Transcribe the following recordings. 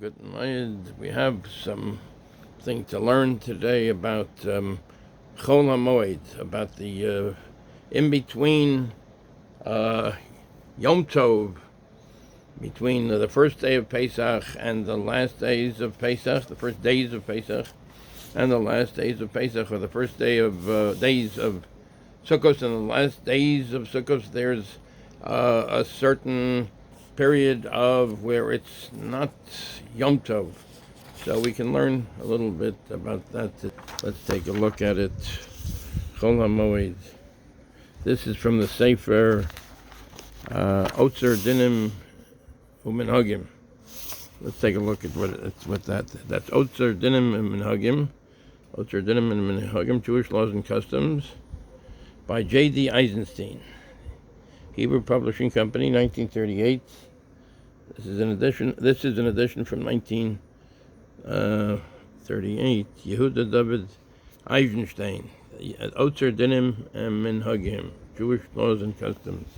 Good Mayed. We have something to learn today about Chol HaMoed, about the in between Yom Tov, between the first day of Pesach and the last days of Pesach, the first days of Pesach and the last days of Pesach, or the first day of days of Sukkot and the last days of Sukkot. There's a certain period of where it's not Yom Tov. So we can learn a little bit about that. Let's take a look at it. Chol HaMoed. This is from the Sefer Otztar, Dinim, UMinhagim. Let's take a look at what that's Otztar, Dinim, and Manhagim. Otztar, Dinim, and Manhagim, Jewish Laws and Customs, by J.D. Eisenstein. Hebrew Publishing Company, 1938. This is an edition from 1938. Yehuda David Eisenstein. Otztar, Dinim, and Minhagim, Jewish Laws and Customs.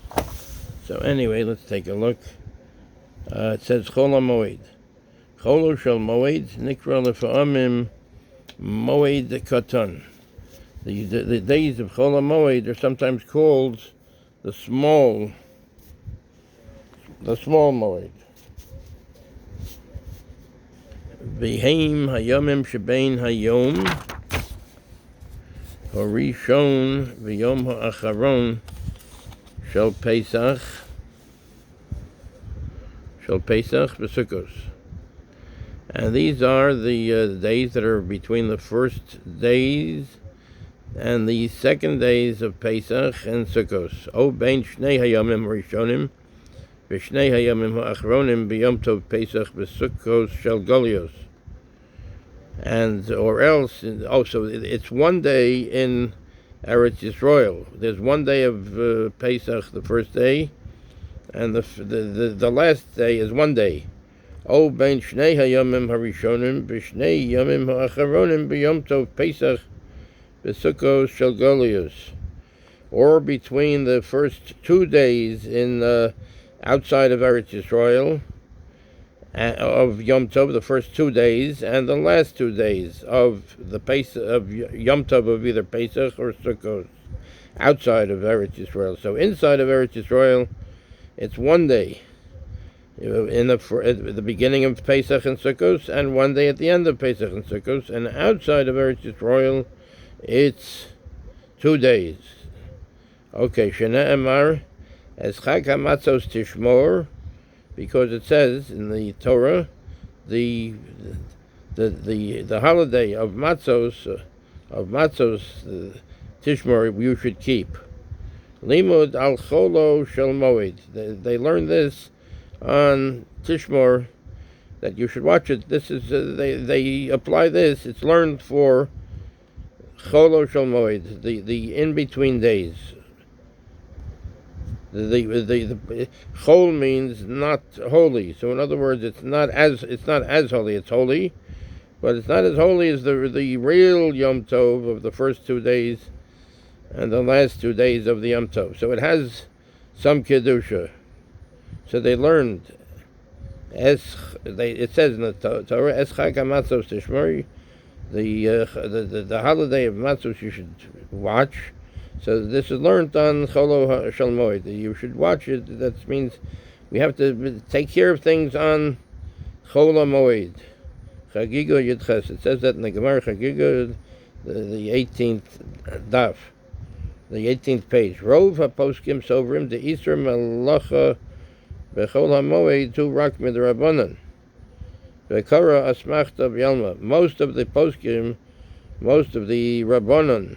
So anyway, let's take a look. It says Chol HaMoed. Cholo shel Moed nikra lefa'amim Moed Katan. The days of Chol HaMoed are sometimes called the small Moed. V'heim hayomim shebein hayom harishon v'yom ha'acharon shel Pesach v'Sukkos. And these are the days that are between the first days and the second days of Pesach and Sukkos. O bein shnei hayomim rishonim v'shnei hayomim ha'achronim b'yom tov Pesach v'Sukkos shel Golios. And or else, also it's one day in Eretz Yisrael. There's one day of Pesach, the first day, and the last day is one day. O bein shnei hayomim harishonim v'shnei yomim ha'acharonim b'yom tov Pesach v'Sukkos shel Golios, or between the first 2 days in outside of Eretz Yisrael of Yom Tov, the first 2 days, and the last 2 days of the Pesach of Yom Tov of either Pesach or Sukkot, outside of Eretz Yisrael. So inside of Eretz Yisrael, it's one day at the beginning of Pesach and Sukkot, and one day at the end of Pesach and Sukkot, and outside of Eretz Yisrael, it's 2 days. Okay, Shana Emar, as Chag HaMatzos Tishmor, because it says in the Torah, the holiday of Matzos, Tishmor, you should keep. Limud al Cholo shel Moed. They learn this on Tishmor, that you should watch it. This is they apply this. It's learned for Cholo shel Moed, the in between days. The Chol means not holy. So in other words, it's not as holy. It's holy, but it's not as holy as the real Yom Tov of the first 2 days and the last 2 days of the Yom Tov. So it has some kedusha. So they learned. It says in the Torah, Es Chag HaMatzos Tishmori, the holiday of Matzos you should watch. So this is learned on Chol Shel Moed. You should watch it. That means we have to take care of things on Chol HaMoed. Chagiga Yudches. It says that in the Gemara Chagiga, the 18th daf, the 18th page. Rov HaPoskim Sovrim the Isra Malacha Bechol HaMoed tu rak midrabanan. Vekara Asmachta B'Yalma. Most of the Poskim, most of the Rabbanan,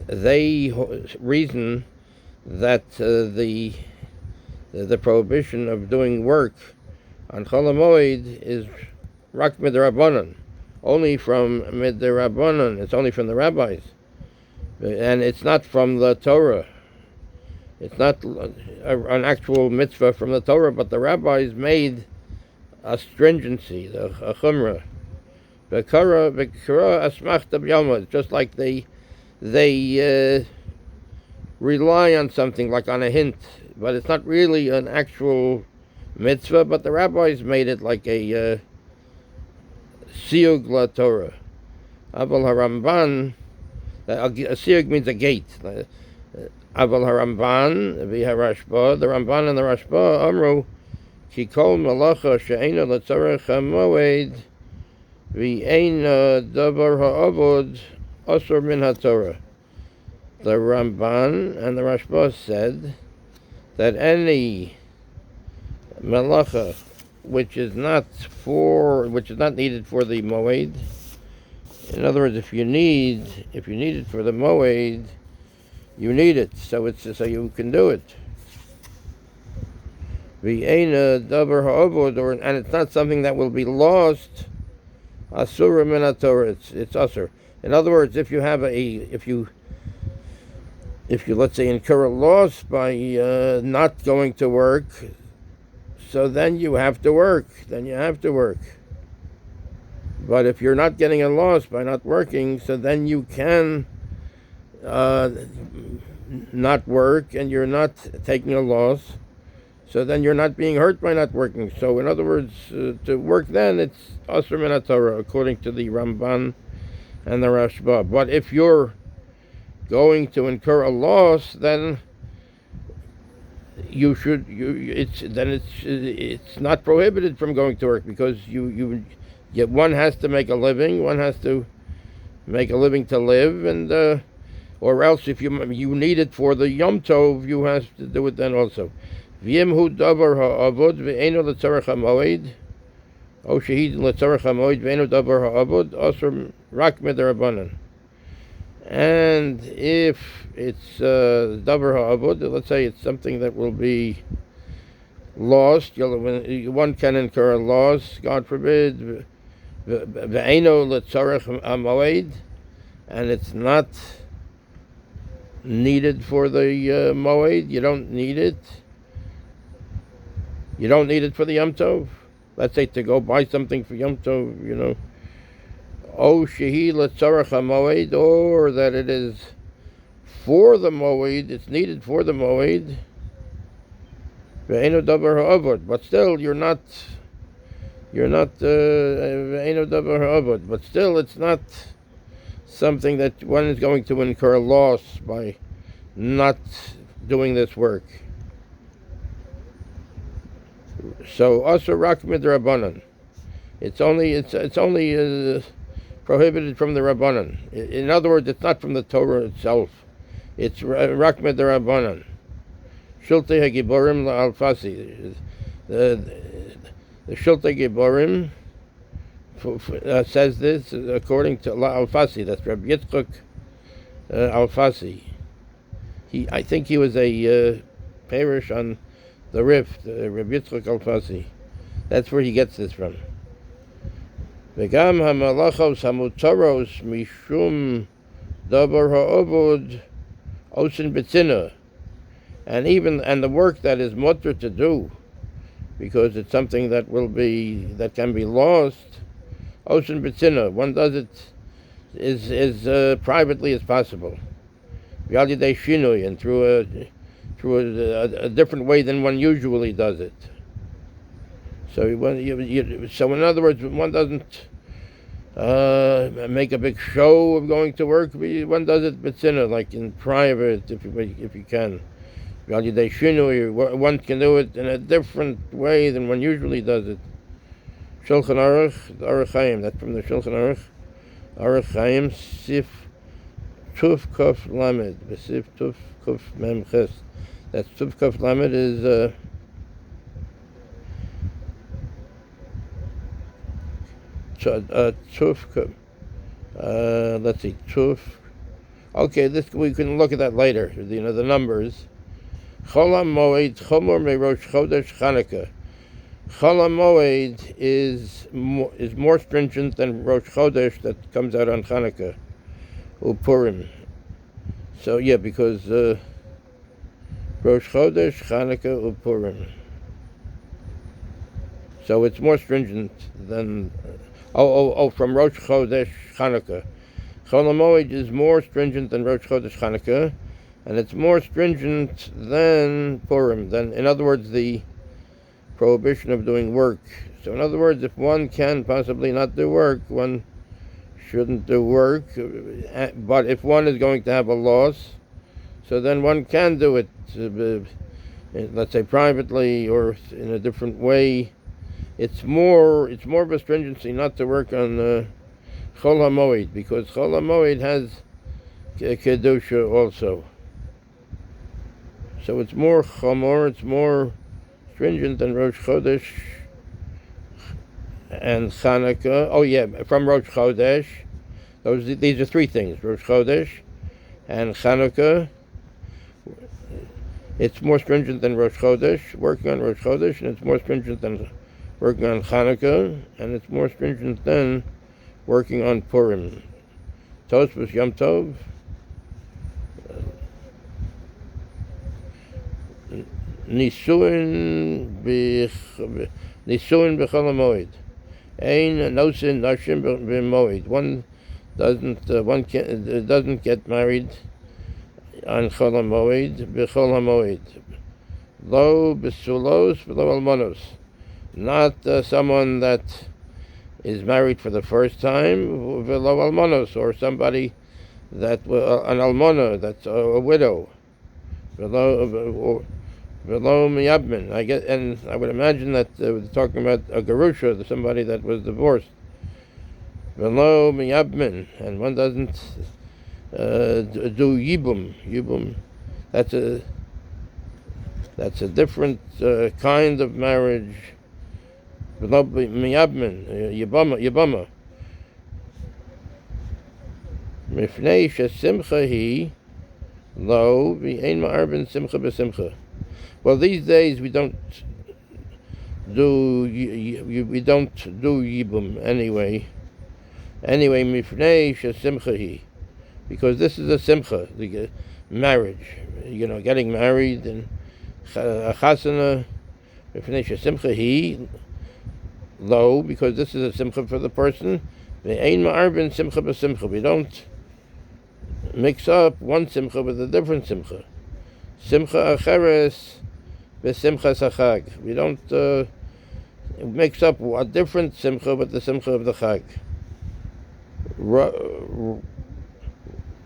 they reason that the prohibition of doing work on Chol HaMoed is rak midrabanan, only from midrabanan. It's only from the rabbis, and it's not from the Torah. It's not an actual mitzvah from the Torah, but the rabbis made a stringency, a chumrah. V'kara asmachta b'yalma. Just like they rely on something like on a hint, but it's not really an actual mitzvah, but the rabbis made it like a siyug la Torah. Aval haramban, a siyug means a gate. Aval haramban v'harashba, the Ramban and the Rashba amru ki kol malacha she'ena letzarech HaMoed v'eina davar ha'avod asur min haTorah. The Ramban and the Rashba said that any malacha which is not needed for the moed. In other words, if you need it for the moed, you need it, so you can do it. V'eina davar ha'avod, and it's not something that will be lost. Asura min haTorah, it's asur. In other words, if you let's say incur a loss by not going to work, so then you have to work. But if you're not getting a loss by not working, so then you can not work, and you're not taking a loss. So then you're not being hurt by not working. So in other words, to work then, it's asur min haTorah, according to the Ramban and the Rashba. But if you're going to incur a loss, then it's not prohibited from going to work, because one has to make a living. One has to make a living to live, and or else if you need it for the Yom Tov, you have to do it then also. V'yimhu davar ha'avod v'eino letzarech HaMoed, o shehid letzarech HaMoed v'eino davar ha'avod asur rak mid'Rabbanan. And if it's davar ha'avod, let's say it's something that will be lost, one can incur a loss, God forbid, ve'eino letzarech HaMoed, and it's not needed for the moed. You don't need it. You don't need it for the Yom Tov. Let's say to go buy something for Yom Tov, O shehi letzarech HaMoed, or that it is for the moed, it's needed for the moed. Ve'eino davar ha'avod, but still you're not ve'eino davar ha'avod, but still it's not something that one is going to incur loss by not doing this work. So asur rak mid'Rabbanan. It's only prohibited from the Rabbanan. In other words, it's not from the Torah itself. It's rak mid'Rabbanan. Shiltei hagiborim la'alfasi. The Shiltei Giborim says this according to la'alfasi. That's Rabbi Yitzchak Alfasi. I think he was a parish on the Rif, Rabbi Yitzchak Alfasi. That's where he gets this from. V'gam ha'malachos ha'mutzaros mishum davar ha'avod osin b'tzina. And the work that is mutter to do, because it's something that can be lost, osin b'tzina. One does it as privately as possible. V'yalidei shinui, and through a different way than one usually does it. So in other words, one doesn't make a big show of going to work. One does it b'tzina, like in private, if you can. One can do it in a different way than one usually does it. Shulchan Aruch, the Aruch Chaim, that's from the Shulchan Aruch. Aruch Chaim, Sif Tuf Kuf Lamed, Sif Tuf Kuf Mem Ches. That's Tuf Kuf Lamed is Tuf Kuf. Let's see, Tuf. Okay, we can look at that later. The numbers. Chol HaMoed Chomor Merosh Chodesh Chanukah. Chol HaMoed is more stringent than Rosh Chodesh that comes out on Chanukah, Purim. So because Rosh Chodesh, Chanukah, Purim. So it's more stringent than from Rosh Chodesh, Chanukah. Chol HaMoed is more stringent than Rosh Chodesh, Chanukah, and it's more stringent than Purim. In other words, the prohibition of doing work. So in other words, if one can possibly not do work, one shouldn't do work. But if one is going to have a loss, so then one can do it, let's say privately or in a different way. It's more of a stringency not to work on Chol HaMoed, because Chol HaMoed has Kedusha also. So it's more chamor, it's more stringent than Rosh Chodesh and Chanukah. Oh yeah, from Rosh Chodesh. These are three things: Rosh Chodesh and Chanukah. It's more stringent than Rosh Chodesh, working on Rosh Chodesh, and it's more stringent than working on Chanukah, and it's more stringent than working on Purim. Tosfos Yom Tov. Nisuin b'chol HaMoed. Ein nosin nashim b'moed. One doesn't get married on Chol HaMoed b'chol HaMoed. Lo b'sulos v'lo almonos. Not someone that is married for the first time, v'lo almonos, or somebody that an almona, that's a widow. V'lo miyabmin. I get, and I would imagine that we're talking about a garusha, somebody that was divorced. V'lo miyabmin, and one doesn't do yibum. Yibum, that's a different kind of marriage. V'lo miyabmin, yibama. Mifnei shesimcha hi lo v'ein ma'arben simcha b'simcha. Well, these days we don't do yibum anyway. Anyway, mifnei shesimcha hi, because this is a simcha, the marriage. Getting married and a chasana. Mifnei shesimcha hi lo, because this is a simcha for the person. Ve'ein ma'arben simcha b'simcha. We don't mix up one simcha with a different simcha. Simcha acheres v'simcha sachag. We don't mix up a different simcha with the simcha of the chag.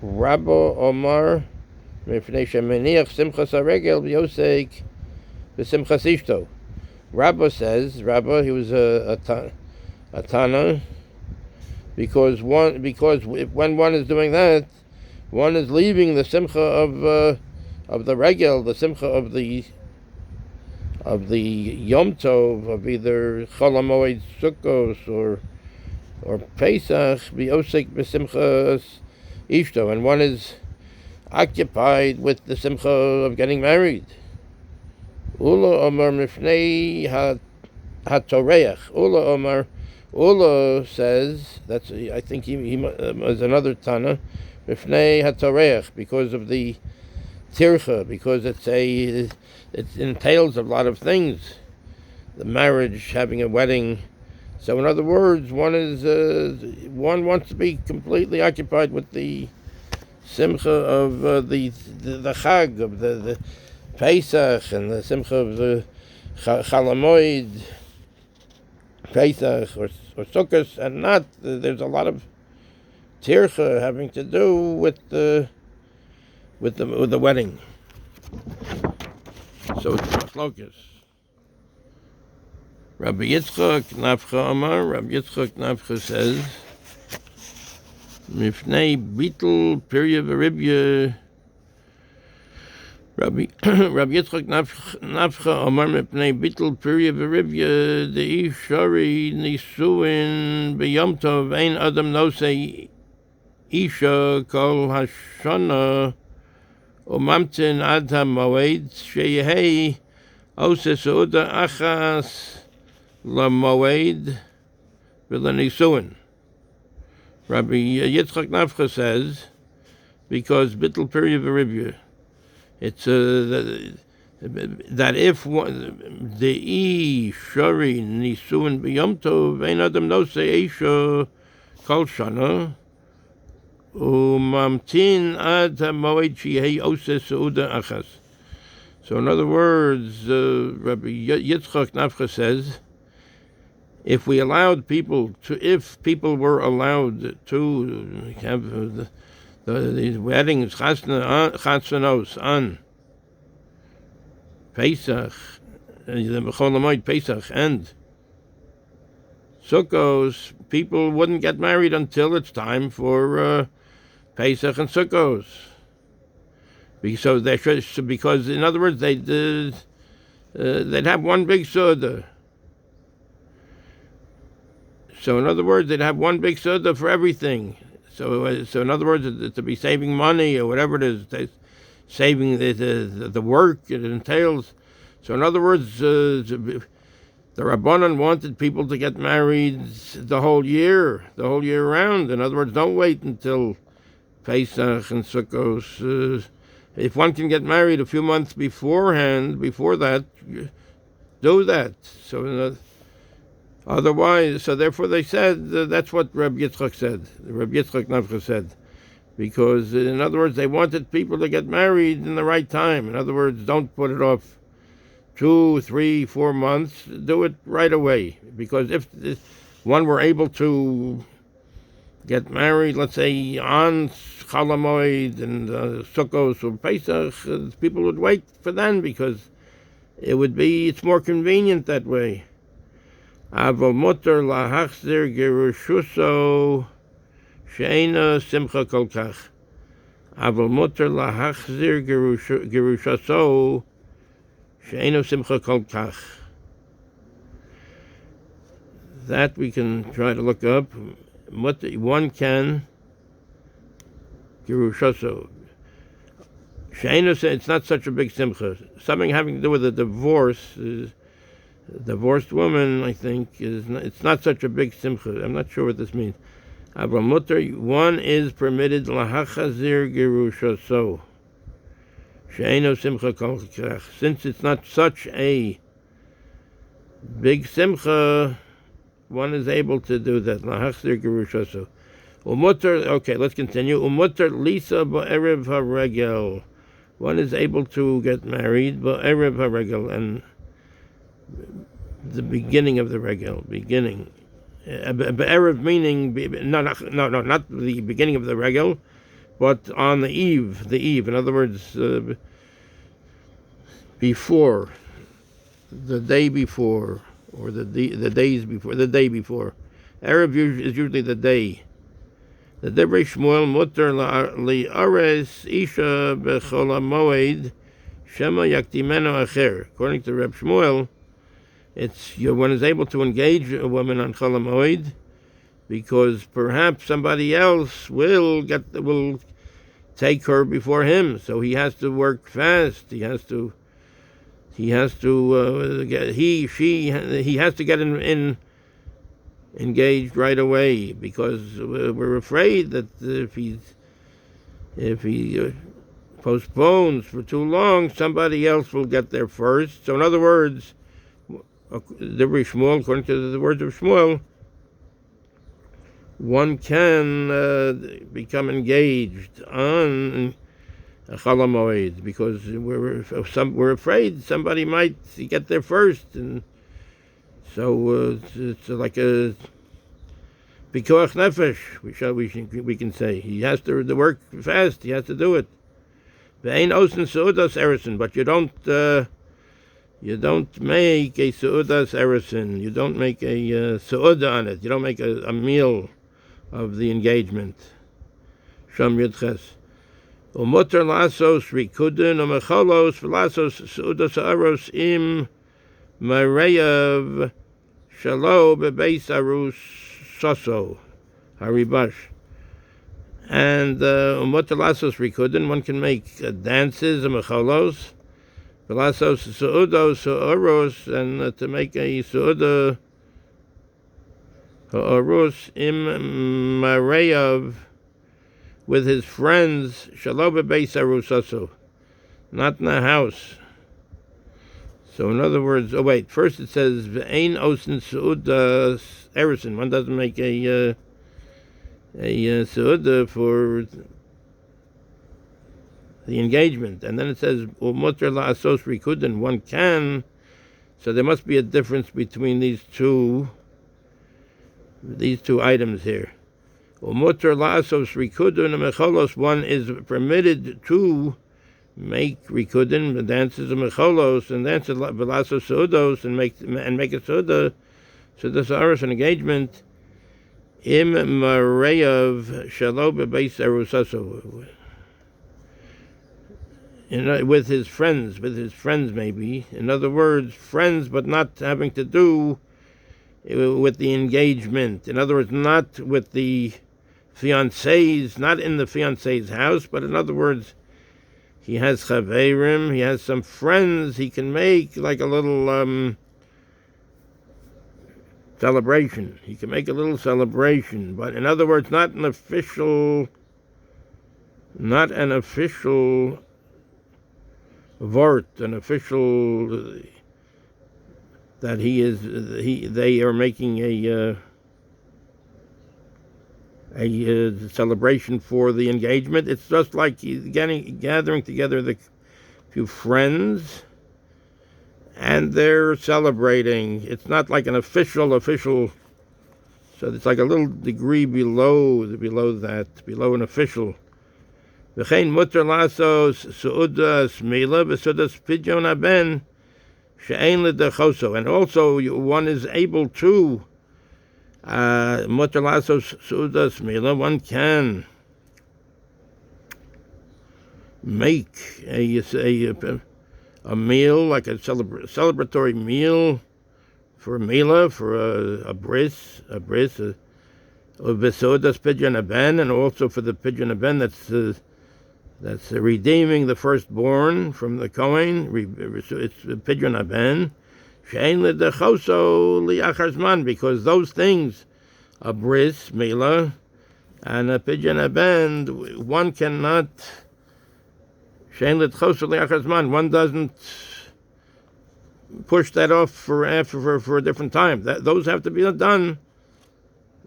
Rabbo Omar mifnei shemeniach simchas haregel v'yosek v'simchas ishto. Rabbo says, he was a Tana, because when one is doing that, one is leaving the simcha of the regel, the simcha of the Yom Tov, of either Chol HaMoed Sukkos or Pesach, b'osek b'simchas ishto, and one is occupied with the simcha of getting married. Ula Omar mifnei hatoreach. Ula Omar. Ula says, that's, I think he was another Tana, mifnei hatoreach, because of the tircha, because it entails a lot of things. The marriage, having a wedding. So in other words, one wants to be completely occupied with the simcha of the chag, of the Pesach, and the simcha of the Chol HaMoed, Pesach or Sukkot, and not there's a lot of tircha having to do with the wedding. So it's machlokas. Rabbi Yitzchak Nafcha Amar. Rabbi Yitzchak Nafcha says, Mifnei Bitul Pirya V'Ribya. Rabbi Yitzchak Nafcha Amar Mifnei Bitul Pirya V'Ribya De'i Shari Nisuin B'Yom Tov Ein Adam Nosei Isha Kol Hashana Umamtin Ad HaMoed Sheyehei Ose Seuda Achas LaMoed V'Lenisuin. Rabbi Yitzchak Nafcha says, because Bitul Pirya V'Ribya, it's that if the shari nisuin b'yom tov ein adam nosei isha kol shana umamtin ad hamoed sheyehei oseh seuda achas. So in other words, Rabbi Yitzchak Nafcha says, if people were allowed to have these weddings, chasanos on Pesach, the HaMoed Pesach and Sukkos, people wouldn't get married until it's time for Pesach and Sukkos. Because in other words, they'd have one big Suda. So in other words, they'd have one big Suda for everything. So in other words, to be saving money or whatever it is, saving the work it entails. So in other words, the Rabbanan wanted people to get married the whole year round. In other words, don't wait until Pesach and Sukkos. If one can get married a few months before that, do that. So otherwise, so therefore they said, that's what Rabbi Yitzchak said, Rabbi Yitzchak Nafcha said. Because, in other words, they wanted people to get married in the right time. In other words, don't put it off 2, 3, 4 months. Do it right away. Because if one were able to get married, let's say, on HaMoed and Sukkos or Pesach, people would wait for then because it's more convenient that way. Aval mutar lahachzir gerushuso she'ena simcha kol kach. Aval mutar lahachzir gerushuso she'ena simcha kol kach. That we can try to look up. One can gerushuso. She'ena, it's not such a big simcha. Something having to do with a divorce is. Divorced woman, I think, it's not such a big simcha. I'm not sure what this means. One is permitted lahachazir gerushaso. She'eno simcha kol kach. Since it's not such a big simcha, one is able to do that. Lahachazir gerushaso. Okay, let's continue. Umutar lisa ba'erev haregel. One is able to get married ba'erev haregel, and the beginning of the regel, Erev meaning, no, not the beginning of the regel, but on the eve, in other words, before, the day before, or the days before, the day before. Erev is usually the day. The Devrei Shmuel mutar li'ares isha b'chol HaMoed shema yaktimeno acher. According to Reb Shmuel, one is able to engage a woman on Chol HaMoed because perhaps somebody else will take her before him. So he has to work fast. He has to get engaged right away, because we're afraid that if he postpones for too long, somebody else will get there first. So in other words, according to the words of Shmuel, one can become engaged on Chol HaMoed because we're afraid somebody might get there first, and so it's like a pikuach nefesh. We can say he has to work fast. He has to do it. Ve'ein osen seudas erison, but you don't make a seudas erison. You don't make a seuda on it. You don't make a meal of the engagement. Sham Yudches. Umutar lasos rikudin umecholos v'lasos seudas aros im mareyav shalo bebeis arus soso haribash. And umutar lasos rikudin, one can make dances umecholos. V'lasos seudos ha'aros, and to make a seuda ha'aros im mareyav, with his friends, shalo bebeis arusaso, not in the house. So in other words, first it says ve'ein osin seuda erison. One doesn't make a seuda for the engagement, and then it says Umutar la'asos rikudin, one can. So there must be a difference between these two items here. Umutar la'asos rikudin mecholos, one is permitted to make rikudin, dances of mecholos, and dances v'lasos sudos, and make a suda. So this is an engagement. Im mareyav shalo bebeis erusaso, with his friends maybe. In other words, friends, but not having to do with the engagement. In other words, not with the fiancés, not in the fiancé's house, but in other words, he has chaverim, he has some friends he can make like a little celebration. He can make a little celebration, but in other words, not an official vort, an official that they are making a celebration for the engagement. It's just like he's gathering together the few friends, and they're celebrating. It's not like an official. So it's like a little degree below an official. V'chein mutar lasos su'udas mila v'su'udas pidyon haben she'ein l'dechoso. And also one is able to mutar lasos su'udas mila, one can make a meal, like a celebratory meal for a mila, for a bris, v'su'udas pidyon haben, and also for the pidyon haben, that's redeeming the firstborn from the Kohen. It's pidyon haben. She'ein l'dechoso li'achar zman, because those things, a bris, mila, and a pidyon haben, one cannot. She'ein l'dechoso li'achar zman, one doesn't push that off for a different time. Those have to be done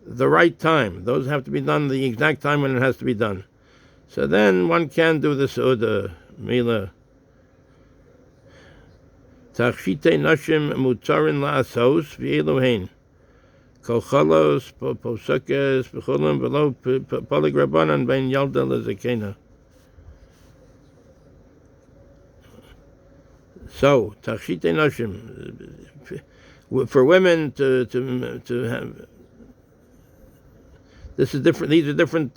the right time. Those have to be done the exact time when it has to be done. So then one can do the Suda, Mila. Tachshite nashim mutarin la'asos v'eluhein. Kochalos, posukes, b'chulim, below poligrabanan ben yalda lezekena. So, tachshite nashim, for women to have, this is different. These are different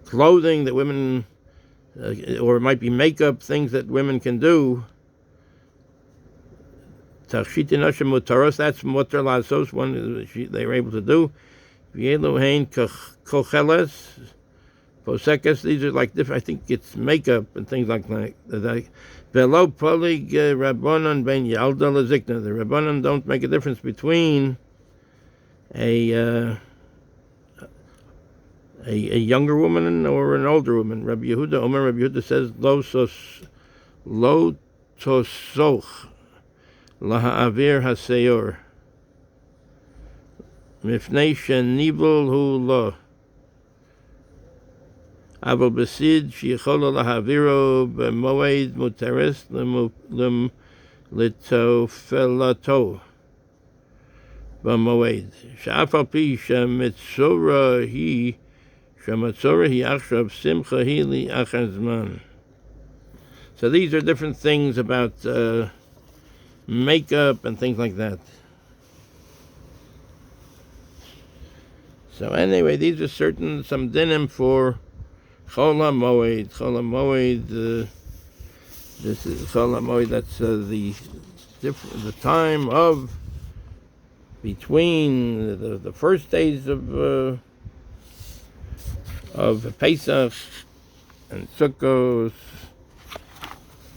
clothing that women, or it might be makeup, things that women can do. Tachshite nashim mutaros, that's mutar lasos, one they were able to do. V'eluhein kocheles, posekes, these are like different, I think it's makeup and things like that. Below polig rabbanon ben yalda lezikna, the rabbanon don't make a difference between a younger woman or an older woman. Rabbi Yehuda says, lo tosoch laha'avir haseyor mifnei shenibul hu lo aval besid sheyichola lahaviro b'moed muteres litofelato b'moed she'af al pi shemitzora hi achshav simcha hi li achar zman. So these are different things about makeup and things like that. So anyway, these are some dinim for Chol HaMoed. Chol HaMoed, this is Chol HaMoed, that's the time of between the first days of Pesach and Sukkot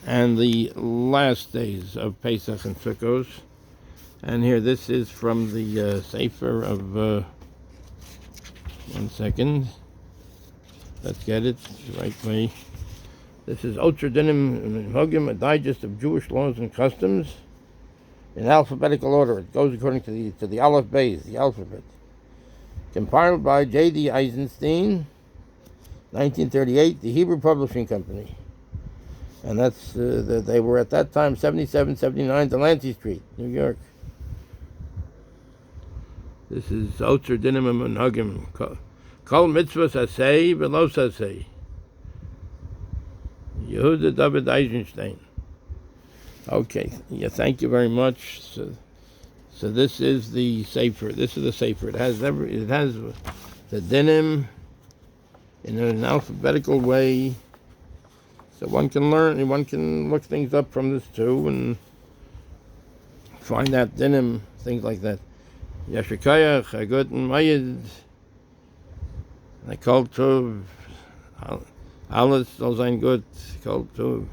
and the last days of Pesach and Sukkot. And here, this is from the Sefer of, one second, let's get it the right way. This is Otztar Dinim, UMinhagim, a digest of Jewish laws and customs in alphabetical order. It goes according to the Aleph Beis, the alphabet. Compiled by J.D. Eisenstein, 1938, the Hebrew Publishing Company. And they were at that time 7779 Delancey Street, New York. This is Otztar, Dinim, and WMinhagim. Chol mitzvahs asay v'lo sasay. Yehuda David Eisenstein. Okay, yeah, thank you very much. So this is the Sefer. It has the Dinim in an alphabetical way, so one can look things up from this too and find out Dinim, things like that. Yashikayach, a good HaMoed, Chol Tov, alles soll sein gut, Chol Tov.